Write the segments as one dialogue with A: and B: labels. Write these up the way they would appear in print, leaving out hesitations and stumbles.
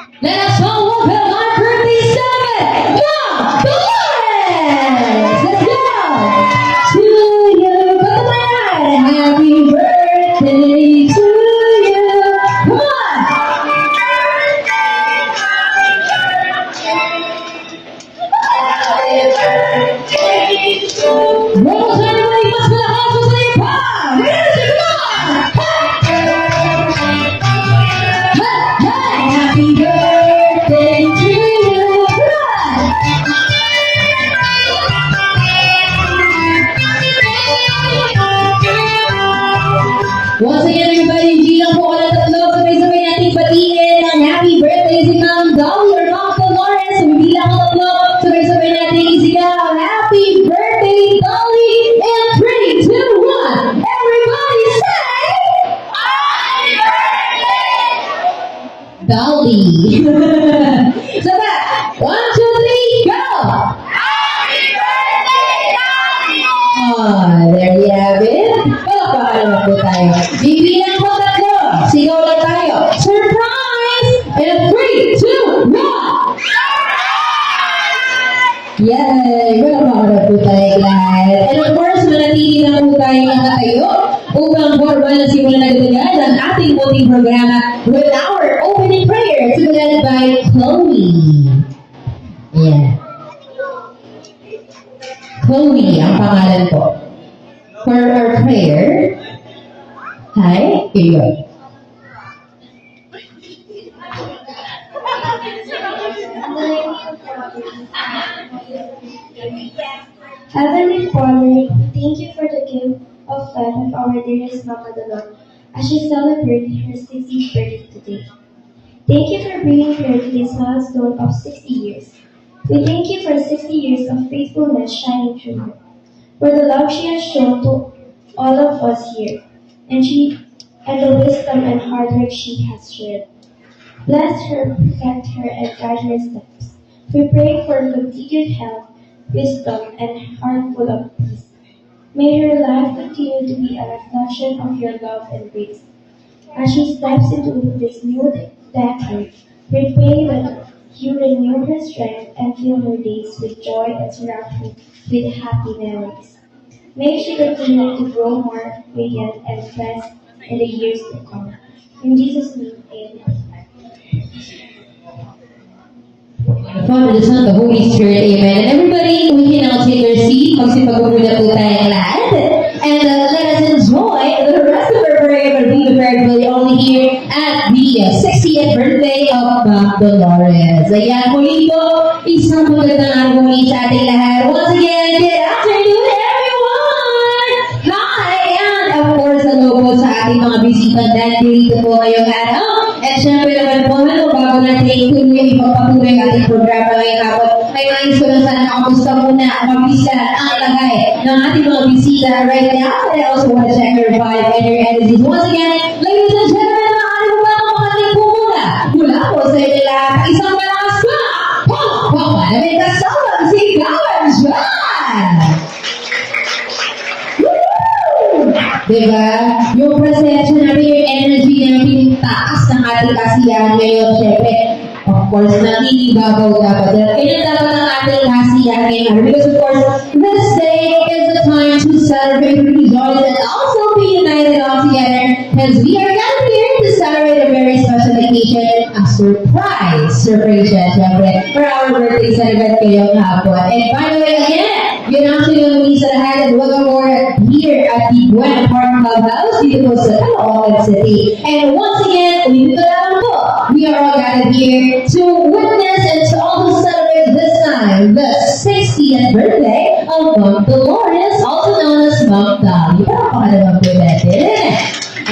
A: Let us all welcome our birthday celebrant, Mom Dolores! Let's go! To you, come on! Happy birthday to you! Come on! Rolls everybody, mas malakas mo sa iyo pa! Music, come on! Happy birthday to you! Once again, everybody, hindi lang po kayo tatlo. Sabay-sabay nating batiin ang happy birthday si Ma'am Dolly or Ma'am Dolores. So, hindi lang ako tatlo. Sabay-sabay nating isigaw. Happy birthday, Dolly! And 3, 2, 1. Everybody say, Happy birthday! Dolly. So that, 1, 2, 3, go! Happy birthday, Dolly! Oh, there you have it. Palakpakan naman po tayo. Bibilang ko tatlo. Sigaw lang tayo. Surprise! And 3, 2, 1. Yay! Palakpakan naman po tayo lahat. And of course, manatili na po tayo nakatayo upang formal na simulan agad ang ating munting programa with our opening prayer simulan by Chloe. Yeah. Chloe ang pangalan po. For our prayer, hi, here you go.
B: Heavenly Father, thank you for the gift of life of our dearest Mama Dolores as she celebrated her 60th birthday today. Thank you for bringing her to this milestone of 60 years. We thank you for 60 years of faithfulness shining through her, for the love she has shown to all of us here, and the wisdom and hard work she has shared. Bless her, protect her, and guide her steps. We pray for continued health, wisdom, and heart full of peace. May her life continue to be a reflection of your love and grace. As she steps into this new decade, we pray that you renew her strength and fill her days with joy and surround her with happy memories. May she continue to grow more radiant and blessed in the years to come. In Jesus' name, amen.
A: The Father, the Son, the Holy Spirit, amen. And everybody, we can now take our seat. Magsipag-umuna po tayong lahat. And let us enjoy the rest of our program and be prepared for only here at the 60th birthday of Ma'am Dolores. Ayan, muli po, isang magandang araw muli sa ating lahat. Once again, good afternoon, everyone! Hi! And of course, hello po sa ating mga bisita dahil dito po ngayong araw. At syempre naman po, bago natin ituloy ipagpatuloy ang ating programa ngayong hapon, ay nais ko lang sana nakamusta muna, mabisa ang lagay ng ating mga bisita right now. And I also want to check your vibe and your energies. Once again, ladies and gentlemen, maaari mo ba ang mga po mula po sa inyo lahat, isang malakas pa! Namin kasama si Kawan John! Diba? Yung presensya namin, yung energy namin, yung taas ng ating kasiyahan ngayon, syempre, of course, naninibabaw dapat. Kaya dapat ang ating kasiyahan ngayon. Because of course, this day is the time to celebrate, rejoice, and also be united all together. Because we are gathered here to celebrate a very special occasion, a surprise syempre, for our birthday celebration ngayong hapon. And by the way, again, good afternoon muli sa lahat and welcome more here at the Buena Park Clubhouse dito po sa Caloocan City. And once again, dito naman po, we are all gathered here to witness and to also celebrate this time, the 60th birthday of Ma'am Dolores, also known as Ma'am Dolly. Parang naman po natin.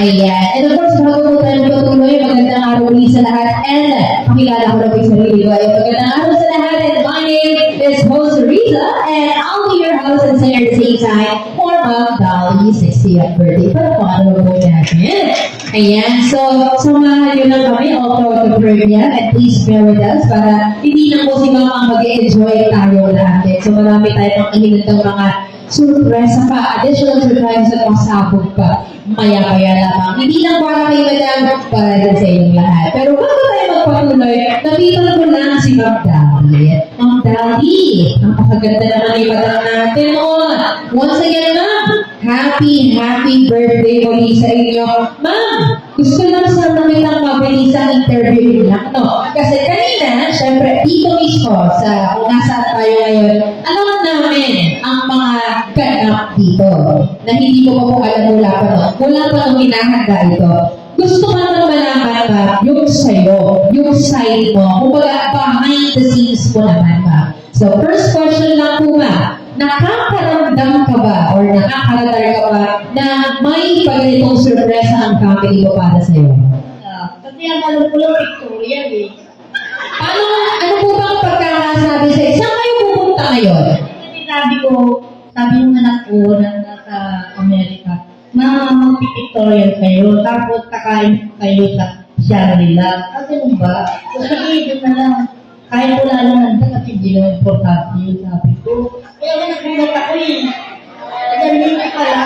A: Ayan. And of course, bago po tayo patuloy, magandang araw ulit sa lahat. And pakilala ko na po yung sarili ko. Magandang araw sa lahat. And my name is Host Rita. And I'll be your host and singer at the same time for Ma'am Dolly's 60th birthday. Paano po natin? Ayan. So, samahan nyo lang kami all throughout the program. And please bear with us para hindi na po si Mama ang mag-enjoy tayo lahat. So, marami tayo pang inilitang mga surpresa pa, additional surprise at pasabog pa. Maya-maya lamang. Hindi lang para kay Madam, para din sa inyong lahat. Pero bago tayo magpatuloy, Ma'am Daddy. Ma'am Daddy, napakaganda naman yung madam natin noon. Once again, ma'am, happy birthday muli sa inyo. Ma'am, gusto lang sana kitang mabilis ang interview lang, no? Kasi kanina, syempre, dito mismo, sa kung nasaan tayo ngayon, alam namin ang mga ganap dito na hindi ko pa po alam mula pa no. Wala pa nung hinahanda ito. Gusto ko naman malaman ba yung sa'yo, yung side mo, kumbaga behind the scenes mo naman ba. So, first question lang po ba, nakakaramdam ka ba or nakakaradar ka ba na may pagalitong surpresa ang family mo para sa'yo?
C: Kasi ang alam ko lang Victoria eh.
A: Ano po bang pagkakasabi sa'yo? Saan kayo pupunta ngayon?
C: Kasi sabi ng anak ko na nasa Amerika, mag-pictorial kayo, tapos kakain kayo sa Shangri-La. Kasi nung ba? So sige, doon na lang. Kahit wala na nanda kasi hindi naman importante yun, sabi ko. Kaya ako nagulat ako eh. Ganun na pala.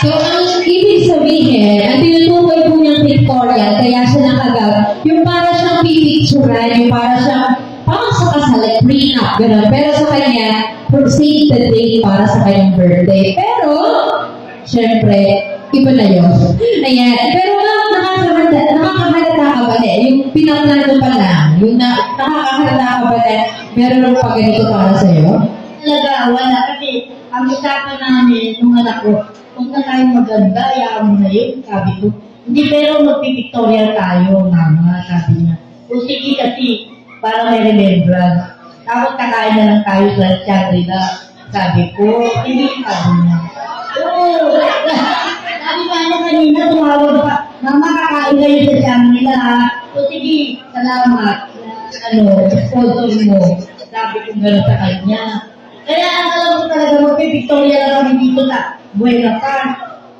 A: So, ang ibig sabihin, ang tinutukoy po niyang pictorial, kaya siya nakagaw, yung para siyang pipicturan, yung para siyang parang sa kasal, like prenup, gano'n. Pero sa kanya, save the date para sa kanyang birthday. Pero, syempre, iba na yun. Ayan. Pero nakakahalata ka ba na? Yung pinaplano pa lang, yung nakakahalata ka ba na meron pa ganito para sa'yo?
C: Talaga, wala. Kasi ang usapan namin nung anak ko, kung na tayo maganda, ayaw mo na yun, sabi ko. Hindi, pero magpipictorial tayo, mama, sabi niya. O sige kasi, para may remembrance. Tapos kakain na lang tayo sa Shangri-La. Sabi ko, hindi, sabi niya. Oo, sabi pa niya kanina, tumawag pa, mama, kakain kayo sa Shangri-La, ha? O sige, salamat. Sponsor mo. Sabi ko gano'n sa kanya. Kaya ang alam ko talaga, magpipictorial lang kami dito sa Buena Park.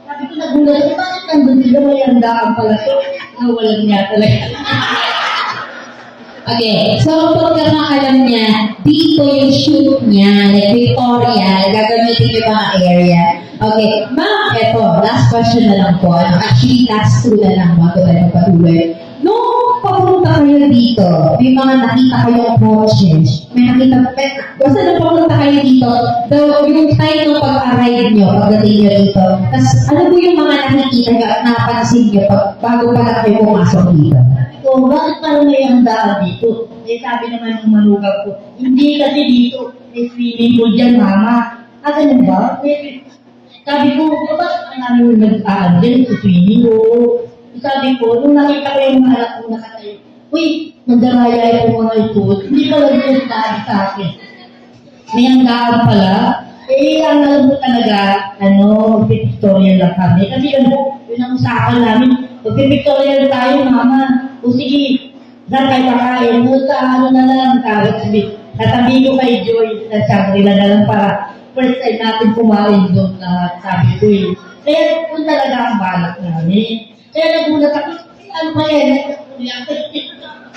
C: Sabi ko nagulat ko, bakit nandun sila may handaan pala to? Nawalan niya talaga.
A: Okay, so pagkakaalam niya, dito yung shoot niya, like Victoria, gagamitin yung mga area. Okay, ma'am, eto, last question na lang po. Actually, last two na lang bago tayo magpatuloy. Nung papunta kayo dito, may mga nakita kayong approaches, basta nung papunta kayo dito, yung time ng pag-arrive nyo, pagdating nyo dito, tapos ano po yung mga nakikita nyo at napansin nyo bago pala kayo pumasok dito?
C: So, bakit parang may handaan dito? Eh, sabi naman ng manugang ko, hindi kasi dito, may swimming pool dyan, mama. Ah, ganun ba? Eh, sabi ko, bakit ang namin nag-aan dyan sa swimming pool? Sabi ko, nung nakita ko yung mga anak ko nakatayo, uy, nagdaraya yung mga ito, hindi pala dito sa akin. May handaan pala. Eh, ang alam mo talaga, pictorial lang kami. Kasi yun ang usapan namin, pictorial tayo, mama. O sige, saan kayo kakain? O sa na lang, katabi ko kay Joy sa Shangri-La na lang para first time natin kumain doon lahat, sabi ko eh. Kaya kung talaga ang balak namin. Kaya nagulat ako, ano ba yan?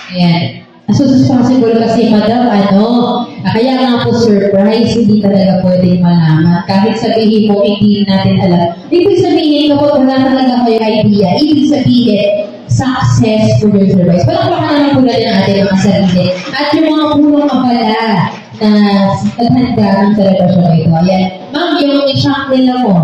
A: Ayan. Asusus pa siguro kasi, madam, kaya nga po surprise, hindi talaga pwedeng malaman. Kahit sabihin mo, hindi natin alam. Ibig sabihin, kapag wala talaga kayo idea, ibig sabihin, success for your surprise. Walang baka naman po natin ang ating mga sarili. At yung mga punong abala na naghanda ng celebration ito. Ayan. Ma'am, yung Shangri-La mo,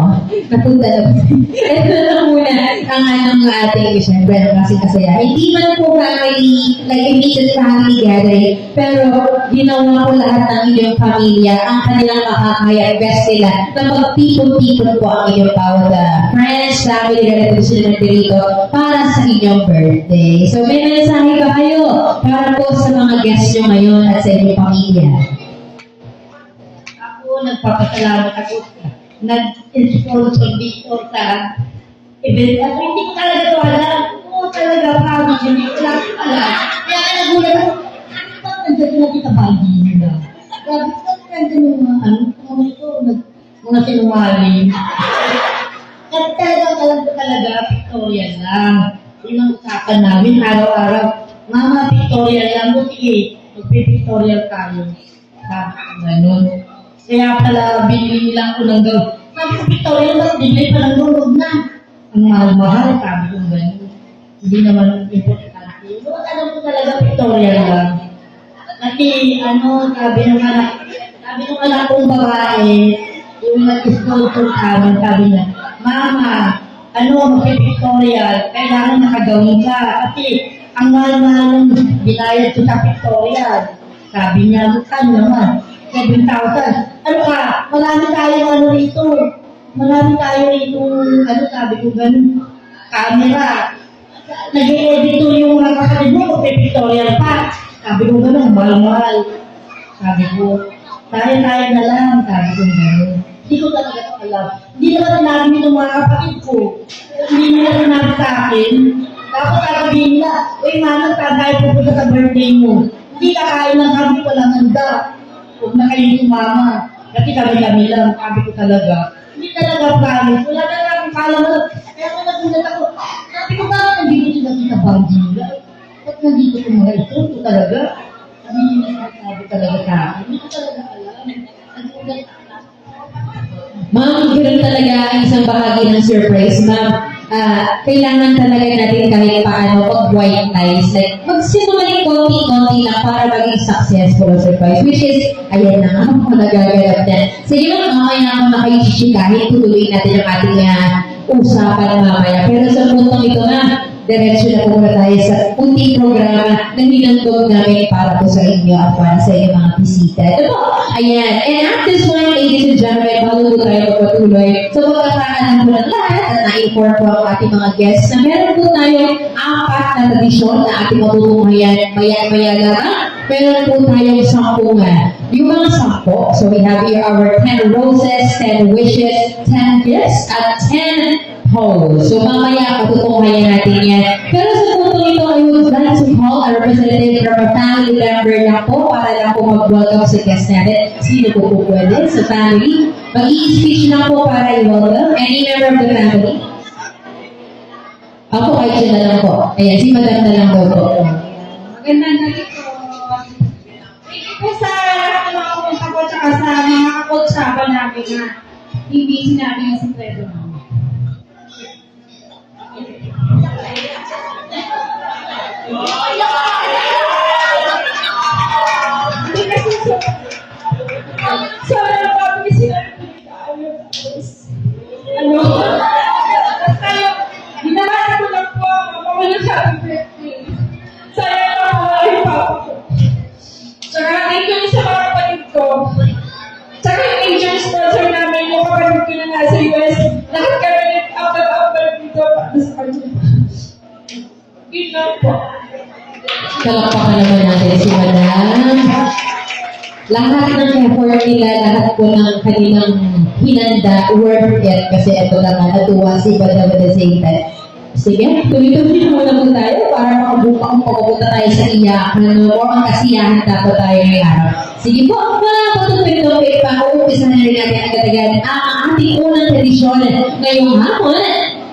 A: napunta na po. Ito na muna ang ating siyempre kasi kasaya. Hindi man po family, like immediate family gathering, pero ginawa po lahat ng inyong pamilya, ang kanilang makakaya, best nila, na magtipon-tipon po ang inyong bawat friends, family, relatives sila dito para sa inyong birthday. So may mensahe ba kayo para po sa mga guests nyo ngayon at sa inyong pamilya?
C: Nagpapasalamat ako nag-sponsor dito sa event. At hindi ko talaga ito alam. Oo, talaga, promise. Hindi ko lang alam. Kaya ka nagulat ako. Ba't nandiyan na kita bagi nila? Grabe, ba't nandiyan yung mga ito, mga sinungaling. Kasi talaga, alam ko talaga, pictorial lang. Yun ang usapan namin, araw-araw. Mama, pictorial lang. Sige, magpipictorial tayo. Ganun. Kaya pala, binili lang ko ng gawin. Sabi ko, Victoria, mas bigay pa ng gawin na. Ang mahal-mahal, sabi ko gano'n. Hindi naman importante. But alam ko talaga, Victoria lang. Kasi sabi ng anak kong babae, yung nag-sponsor sa amin, sabi niya, Mama, mag-pictorial, kailangan nakagawin ka. Kasi ang mahal-mahal ng binayad ko sa pictorial. Sabi niya, magkano naman? 7,000. Ano ka? Marami tayong rito. Marami tayo rito, sabi ko ganun, camera. Nag-edit to yung mga kapatid mo, magpipictorial pa. Sabi ko ganun, mahal-mahal. Sabi ko, tayo-tayo na lang. Sabi ko ganun. Hindi ko talaga ito alam. Hindi naman sinabi ng mga kapatid ko. Hindi nila sinabi sa akin. Tapos sasabihin nila, uy, Manang, tayo pupunta sa birthday mo. Hindi kakain lang kami ko lang handa. Huwag na kayong sumama. Kasi kami-kami lang. Sabi ko talaga. Hindi talaga promise. Wala na lang akong kalaman. Kaya ako nagulat ako. Sabi ko, bakit nandito sila sa Bandila? Ba't nandito sa mga ito? Ito talaga. Hindi nila sabi talaga sa akin. Hindi ko talaga alam. Nagulat ako.
A: Ma'am, ganoon talaga ang isang bahagi ng surprise. Ma'am, kailangan talaga natin kahit paano pag-white lies. Like, magsimuling konti-konti lang para maging successful ang surprise. Which is, ayan na nga, kung nagagalap na. Sige ma'am, mamaya na ako nakayisikahin. Tutuloy natin ang ating usapan mamaya. Pero sa puntong ito na, diretso na po muna tayo sa unting programa na hinandog namin para po sa inyo at para sa inyong mga bisita. Ito po, ayan. And at this point, ladies and gentlemen, bago po tayo magpatuloy, so magkakaalam po ng lahat at na-inform po ang ating mga guests na meron po tayong 4 na tradisyon na ating matutunghayan maya-maya lamang. Meron po tayong 10. Yung mga 10, so we have here our 10 roses, 10 wishes, 10 gifts, at 10 holes. So mamaya matutunghayan natin yan. Pero sa punto ito, I would like to call a representative from a family member lang po para lang po mag-welcome sa guest natin. Sino po po pwede sa family? Mag-i-speech lang po para i-welcome any member of the family. Ako, kahit siya na lang po. Ayan, si Madam na lang po po.
D: Magandang gabi po. Thank you po sa lahat ng mga pumunta ko tsaka sa mga kakotsaba namin na hindi sinabi yung sikreto namin. Hindi kasi sa kami sinabi basta yung ginamana ko lang po ang mga sabi birthday. Sayang lang po ay papa ko. Tsaka thank you sa mga kapatid ko. Tsaka yung major sponsor namin, yung kapatid ko na nasa US. Lahat kami nag-abal dito para sa kanya. Yun lang po.
A: Kalakpakan naman natin si Madam. Lahat ng effort nila, lahat po ng kanilang hinanda, worth it. Kasi ito na nga, natuwa si Madam at the same time. Sige, tuloy-tuloy na muna po tayo para makapunta tayo sa iyakan o ang kasiyahan dapat tayo ngayong araw. Sige po, mga patupit-tupit pa, uumpisahan na rin natin agad-agad ang ating unang tradisyon ngayong hapon,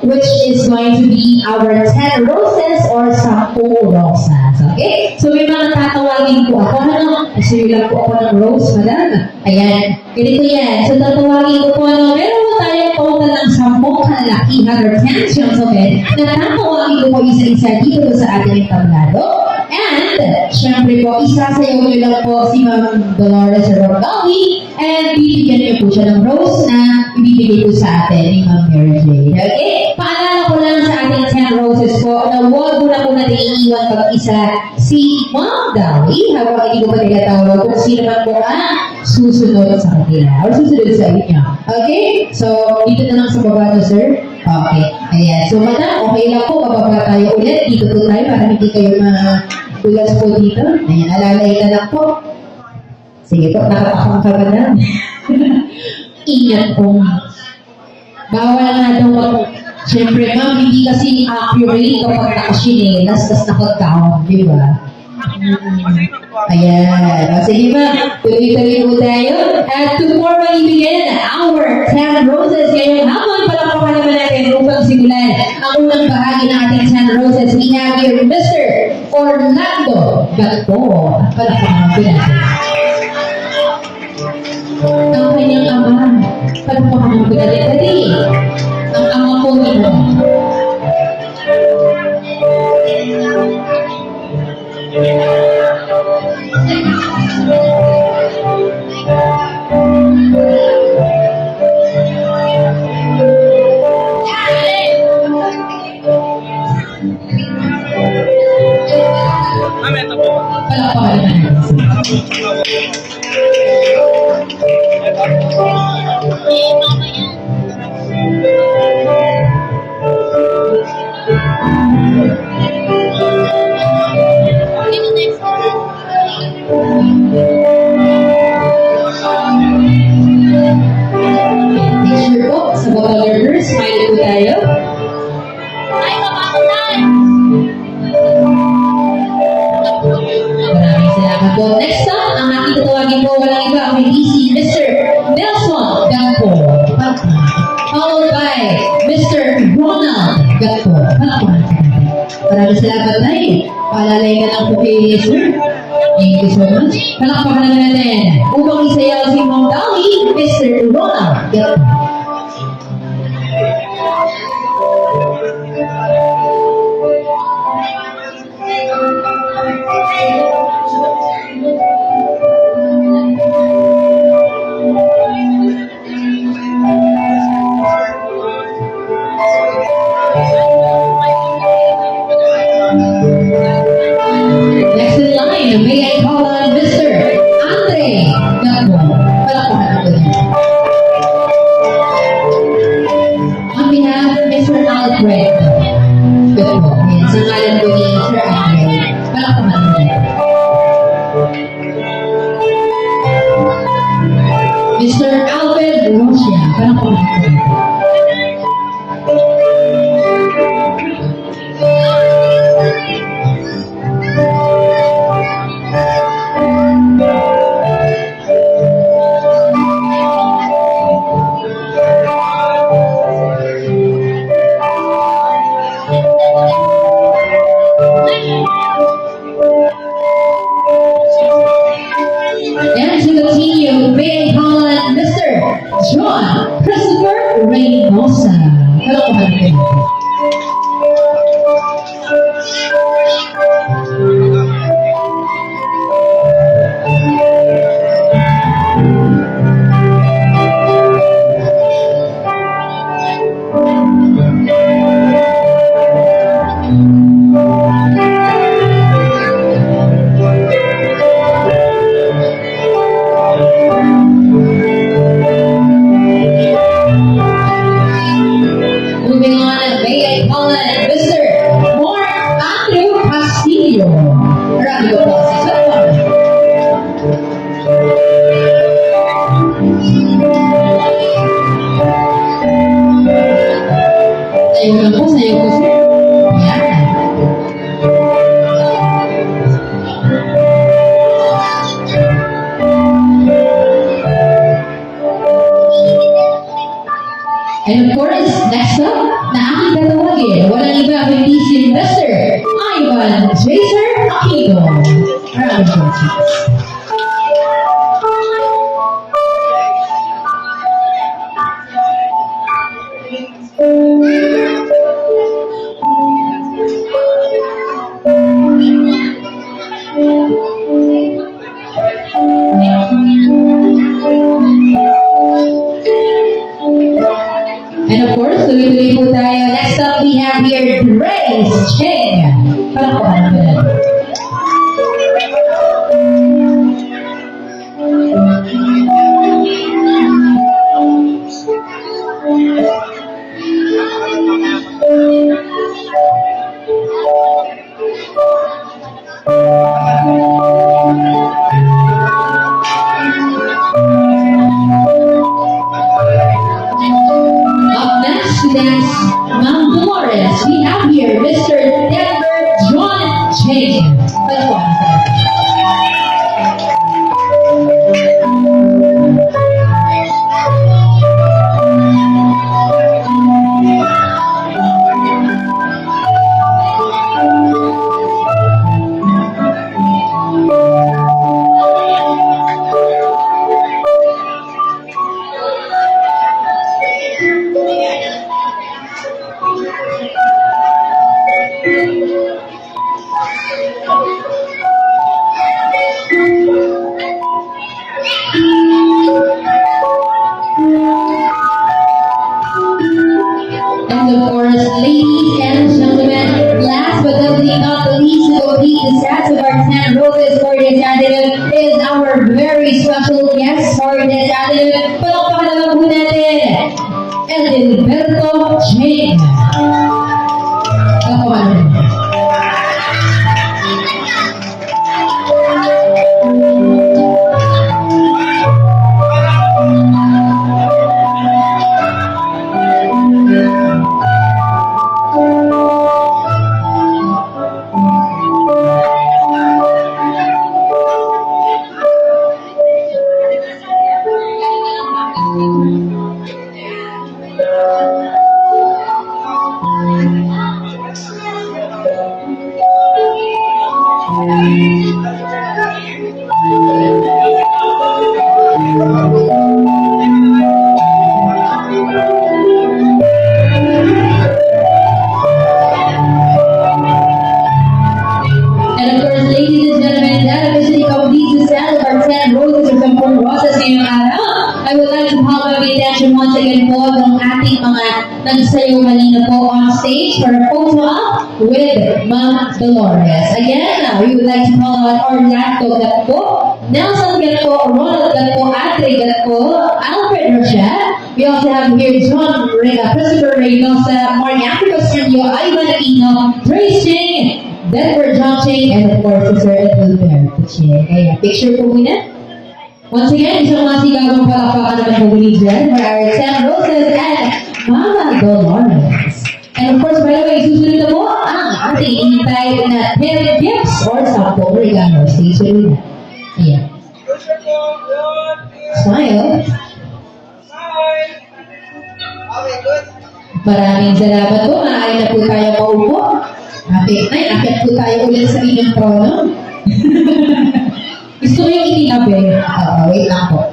A: which is going to be our 10 roses or 10 rosas. Okay? So may mga tatawagin po ako. Gusto lang po ako ng rose, Madam. Ayan. Ganito yan. So tatawagin ko po meron po tayong total ng 10 kalakihan or 10 chunks of it na tatawagin ko po isa-isa dito sa ating tablado. And, syempre po, isasayaw niyo lang po si Ma'am Dolores Rogali and bibigyan niyo po siya ng rose na ibibigay po sa atin ni Ma'am Mary Jane. Okay? Paalala ko lang sa ating 10 roses po na huwag mo na po natin iiwan pag-isa si Ma'am Dolly habang hindi ko pa tinatawag kung sino man po ang susunod sa kanila or susunod sa inyo. Okay? So, dito na lang sa baba to, sir. Okay. Ayan. So, Madam, okay lang po. Bababa tayo ulit. Dito po tayo para hindi kayo magulas po dito. Ayan. Alalay na lang po. Sige po. Nakatakang ka, Madam. Ingat po. Bawal nga daw siyempre, ma'am, hindi kasi accurate kapag nakasinelas tas nakag-gown, di ba? Ayan. O, sige ma'am, tuloy-tuloy po tayo. At to formally begin our 10 roses ngayong hapon, palakpakan naman natin upang simulan ang unang bahagi ng ating 10 roses. We have here Mr. Orlando Gatto. Palakpakan natin natin. Ang kanyang ama, palakpakan natin natin. Ang ama po nito. Thank you. Palakpakan naman. Picture po sa mga learners. Smile po tayo. Maraming salamat po. Next up, ang aking tatawagin po walang iba ang si Mr. Nelson Gagpo. Followed by Mr. Ronald Gagpo. Maraming salamat tayo. Paalalay ka lang po kay Sir. Thank you so much. Palakpakan naman natin. Upang isayaw si Mong Dali, Mr. Ronald Gagpo. Next in line, may I call on Mr. Andre Gagpo. Palakpakan natin. On behalf of Mr. Alfred Gagpo. Yan, sa ngalan po ni Sir Andre. Palakpakan natin. Mr. Alfred Rosia. Palakpakan natin. And to continue, may I call on Mr. John Christopher Reynosa. Palakpakan natin. Moving on, may I call on Mr. Mark Andrew Castillo. Round of applause. Welcome. Sayo lang po, sayo po sir. Yan. And of course, next up, na aking tatawagin, walang iba kundi si Mr. Ivan Jaser Aquino. Round of applause. And of course, tuloy-tuloy po tayo. Next up, we have here Grace Cheng. Palakpakan natin. Up next to dance Mount Dolores, we have here Mr. Denver John Cheng. Palakpakan natin. not the least, to complete the stats of our 10 roses for this Adelaide is our very special guest for this Adelaide. Palakpakan naman po natin, Edilberto Cheng. Palakpakan. And of course, ladies and gentlemen, that officially completes the set of our 10 roses or 10 roses ngayong araw. I would like to call my attention once again po ng ating mga nagsayo kanina po on stage for a photo op with Ma'am Dolores. Again, we would like to call out Orlando Gatpo, Nelson Gatpo, Ronald Gatpo, Andre Gatpo, Alfred Rochelle. We also have here John Reyna, Christopher Reynosa, Marnie Africa Studio, Ivan Aquino, Trace Ching, Denver John Ching, and of course, Sir Edilberto Ching. Kaya, picture po muna. Once again, isang mga sigagong palakpakan naman po muli dyan for our 10 roses and Mama Dolores. And of course, by the way, susunod na po ang ating inintay na 10 gifts or 10 regalos. Stay tuned. Ayan. Smile. Maraming salamat po. Maaari na po tayo maupo. Akit po tayo ulit sa inyong trono. Gusto ko yung itinabi. Wait lang po.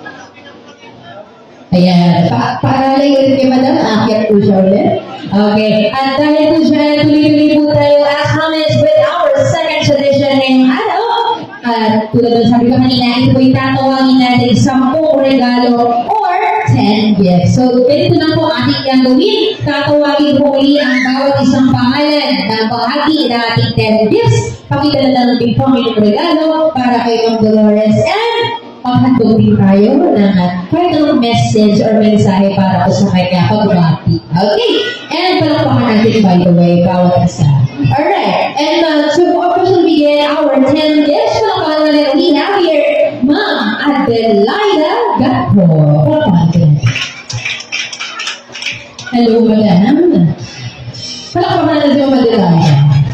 A: Ayan. Paaralay ulit kay Madam. Akit po siya ulit. Okay. At dahil po siya, tuloy-tuloy po tayo as promised with our second tradition ngayong araw. At tulad ng sabi ko kanina, ito po itatawagin natin 10 regalo or 10 gifts. So, ganito na po ating gagawin. Tatawagin po muli ang bawat isang pangalan ng bahagi ng ating 10 gifts. Pakita na lang natin po ang inyong regalo para kay Ma'am Dolores and paghandog din tayo ng kahit anong message or mensahe para po sa kanya pagbati. Okay? And palakpakan natin by the way, bawat isa. Alright. And to officially begin our 10 gifts, palakpakan natin we have here Ma'am Adelaida Gatpo. Palakpakan natin. Hello, Madam. Palakpakan natin si Ma'am Adelaida.